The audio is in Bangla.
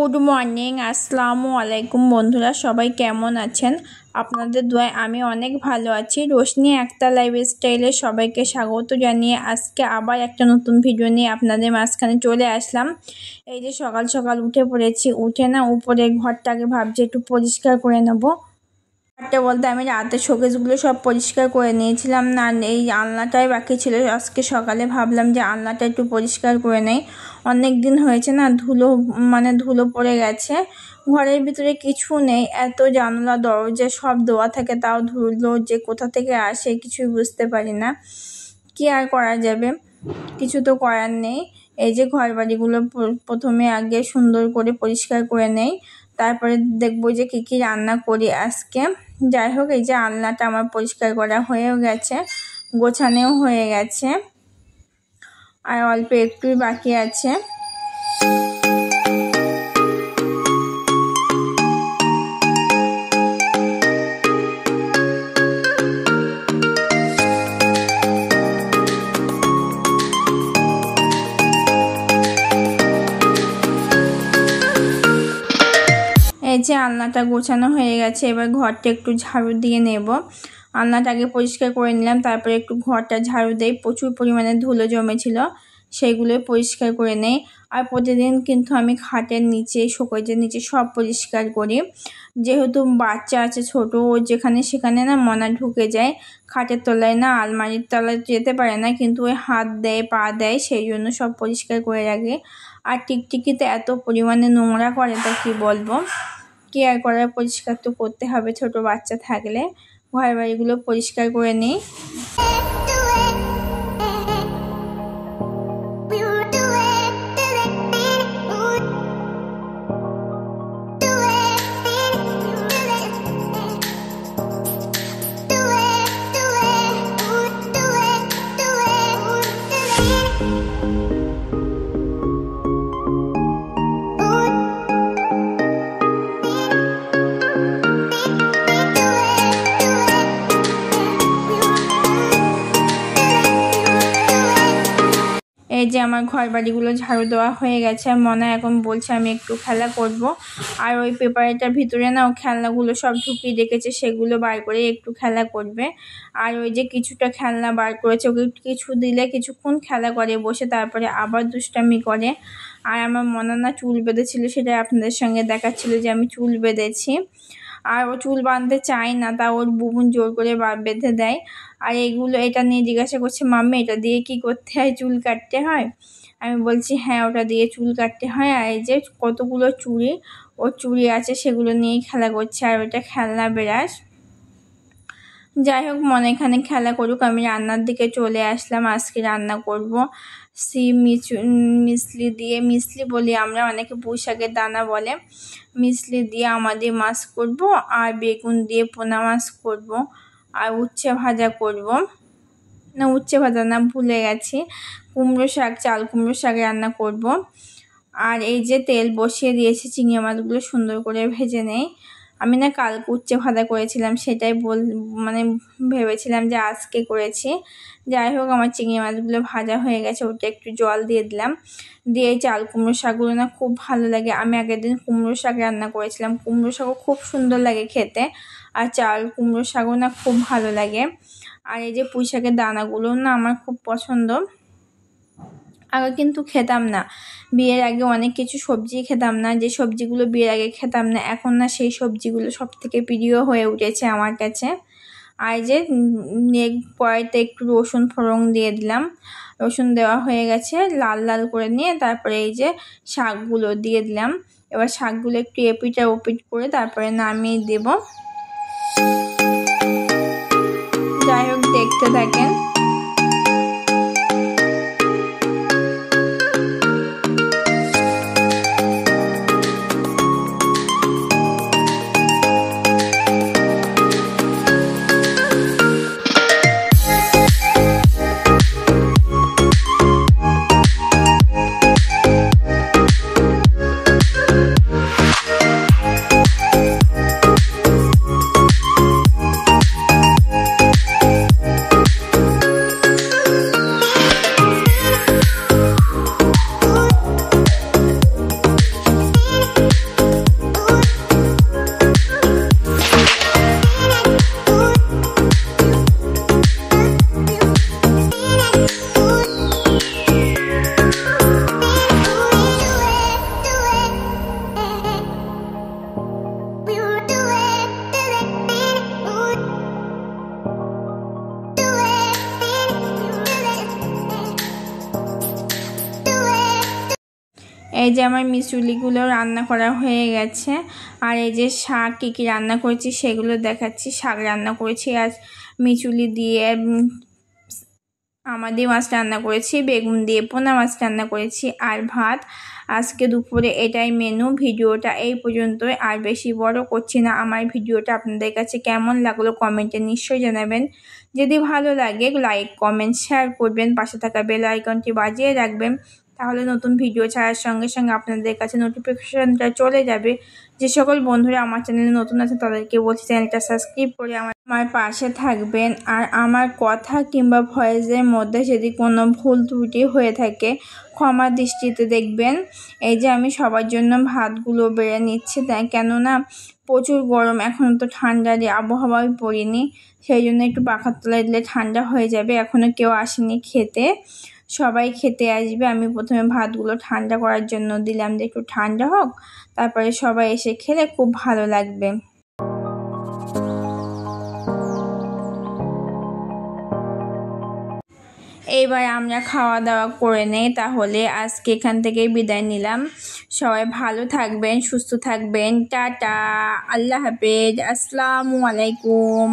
গুড মর্নিং, আসসালামু আলাইকুম বন্ধুরা, সবাই কেমন আছেন? আপনাদের দোয়ায় আমি অনেক ভালো আছি। রোশনি আক্তার লাইফস্টাইলে সবাইকে স্বাগত জানিয়ে আজকে আবার একটা নতুন ভিডিও নিয়ে আপনাদের মাঝখানে চলে আসলাম। এই যে সকাল সকাল উঠে পড়েছি, উঠে না উপরের ঘরটাকে ভাবছি একটু পরিষ্কার করে নেবো। বলতে আমি রাতে শোকেসগুলো সব পরিষ্কার করে নিয়েছিলাম না, এই আলনাটাই বাকি ছিল। আজকে সকালে ভাবলাম যে আলনাটা একটু পরিষ্কার করে নেই, অনেক দিন হয়েছে না, ধুলো পড়ে গেছে। ঘরের ভিতরে কিছু নেই, এত জানলা দরজা সব দেওয়া থাকে, তাও ধুলো যে কোথা থেকে আসে কিছুই বুঝতে পারি না। কি আর করা যাবে, কিছু তো করার নেই। এই যে ঘর বাড়িগুলো প্রথমে আগে সুন্দর করে পরিষ্কার করে নেই, তারপরে দেখবো যে কি রান্না করি আজকে। যাই হোক, এই যে আলনাটা আমার পরিষ্কার করা হয়েও গেছে, গোছানোও হয়ে গেছে, আর অল্প একটুই বাকি আছে। এই যে আলনাটা গোছানো হয়ে গেছে, এবার ঘরটা একটু ঝাড়ু দিয়ে নেব। আলনাটা আগে পরিষ্কার করে নিলাম, তারপরে একটু ঘরটা ঝাড়ু দেই। প্রচুর পরিমাণে ধুলো জমেছিল, সেইগুলো পরিষ্কার করে নেই। আর প্রতিদিন কিন্তু আমি খাটের নিচে, শোকেজের নিচে সব পরিষ্কার করি। যেহেতু বাচ্চা আছে ছোট, ও যেখানে সেখানে না মনা ঢুকে যায়, খাটের তলায় না আলমারির তলায় যেতে পারে না, কিন্তু ওই হাত দেয় পা দেয়, সেই জন্য সব পরিষ্কার করে রাখি। আর টিকটিকিতে এত পরিমাণে নোংরা করে তা কি বলবো, কি আর করার, পরিষ্কার তো করতে হবে ছোট বাচ্চা থাকলে। ঘর বাড়িগুলো পরিষ্কার করে নিই। এই যে আমার ঘর বাড়িগুলো ঝাড়ু দেওয়া হয়ে গেছে, আর মনে এখন বলছে আমি একটু খেলা করব। আর ওই পেপারটার ভিতরে না ও খেলনাগুলো সব ঢুকিয়ে রেখেছে, সেগুলো বার করে একটু খেলা করবে। আর ওই যে কিছুটা খেলনা বার করেছে, ওকে কিছু দিলে কিছুক্ষণ খেলা করে বসে, তারপরে আবার দুষ্টামি করে। আর আমার মনে না চুল বেঁধেছিল, সেটা আপনাদের সঙ্গে দেখাচ্ছিল যে আমি চুল বেঁধেছি। আর ও চুল বাঁধতে চায় না, তা ওর বুবুন জোর করে বেঁধে দেয়। আর এটা নিয়ে জিজ্ঞাসা করছে, মাম্মি এটা দিয়ে কি করতে হয়, চুল কাটতে হয়? আমি বলছি হ্যাঁ, ওটা দিয়ে চুল কাটতে হয়। আর এই যে কতগুলো ওর চুড়ি আছে, সেগুলো নিয়েই খেলা করছে। আর ওটা খেলনা বেরাস। যাই হোক, মনে এখানে খেলা করুক, আমি রান্নার দিকে চলে আসলাম। আজকে রান্না করব মিসলি বলি আমরা, অনেকে পুঁই শাকের দানা বলে। মিসলি দিয়ে আমাদের মাছ করব, আর বেগুন দিয়ে পোনা মাছ করব, আর উচ্ছে ভাজা করব। না, উচ্ছে ভাজা না, ভুলে গেছি, কুমড়ো শাক, চাল কুমড়ো শাক রান্না করব। আর এই যে তেল বসিয়ে দিয়েছি, চিংড়ি মাছগুলো সুন্দর করে ভেজে নেই। আমি না কালকে উচ্ছে ভাজা করেছিলাম, সেটাই ভেবেছিলাম যে আজকে করেছি। যাই হোক, আমার চিংড়ি মাছগুলো ভাজা হয়ে গেছে, ওটা একটু জল দিয়ে দিলাম। দিয়ে চাল কুমড়ো শাকগুলো না খুব ভালো লাগে। আমি আগের দিন কুমড়ো শাক রান্না করেছিলাম, কুমড়ো শাকও খুব সুন্দর লাগে খেতে, আর চাল কুমড়ো শাকও না খুব ভালো লাগে। আর এই যে পুঁই শাকের দানাগুলো না আমার খুব পছন্দ। আগে কিন্তু খেতাম না, বিয়ের আগে অনেক কিছু সবজি খেতাম না, যে সবজিগুলো বিয়ের আগে খেতাম না, এখন না সেই সবজিগুলো সব থেকে প্রিয় হয়ে উঠেছে আমার কাছে। আর যে কড়াইতে একটু রসুন ফোড়ন দিয়ে দিলাম, রসুন দেওয়া হয়ে গেছে, লাল লাল করে নিয়ে তারপরে এই যে শাকগুলো দিয়ে দিলাম। এবার শাকগুলো একটু এপিটা ওপিট করে তারপরে নামিয়ে দেব। যাই হোক, দেখতে থাকেন। এই যে আমার মিচুলিগুলো রান্না করা হয়ে গেছে। আর এই যে শাক কী কী রান্না করেছি সেগুলো দেখাচ্ছি। শাক রান্না করেছি আজ মিচুলি দিয়ে, আমাদের মাছ রান্না করেছি, বেগুন দিয়ে পোনা মাছ রান্না করেছি আর ভাত। আজকে দুপুরে এটাই মেনু। ভিডিওটা এই পর্যন্তই, আর বেশি বড় করছি না। আমার ভিডিওটা আপনাদের কাছে কেমন লাগলো কমেন্টে নিশ্চয়ই জানাবেন। যদি ভালো লাগে লাইক কমেন্ট শেয়ার করবেন, পাশে থাকা বেল আইকনটি বাজিয়ে রাখবেন, তাহলে নতুন ভিডিও ছাড়ার সঙ্গে সঙ্গে আপনাদের কাছে নোটিফিকেশনটা চলে যাবে। যে সকল বন্ধুরা আমার চ্যানেলে নতুন আছে তাদেরকে বলছি চ্যানেলটা সাবস্ক্রাইব করে আমার পাশে থাকবেন। আর আমার কথা কিংবা ভয়েসের মধ্যে যদি কোনো ভুল ত্রুটি হয়ে থাকে ক্ষমা দৃষ্টিতে দেখবেন। এই যে আমি সবার জন্য ভাতগুলো বেড়ে নিচ্ছি, তাই কেননা প্রচুর গরম, এখন তো ঠান্ডার আবহাওয়ায় পড়িনি, সেই জন্য একটু পাখার তলায় দিলে ঠান্ডা হয়ে যাবে। এখনও কেউ আসেনি খেতে, সবাই খেতে আসবে। আমি প্রথমে ভাতগুলো ঠান্ডা করার জন্য দিলাম, যে একটু ঠান্ডা হোক, তারপরে সবাই এসে খেলে খুব ভালো লাগবে। এইবার আমরা খাওয়া দাওয়া করে নেই, তাহলে আজকে এখান থেকে বিদায় নিলাম। সবাই ভালো থাকবেন, সুস্থ থাকবেন। টাটা, আল্লাহ হাফেজ, আসসালামু আলাইকুম।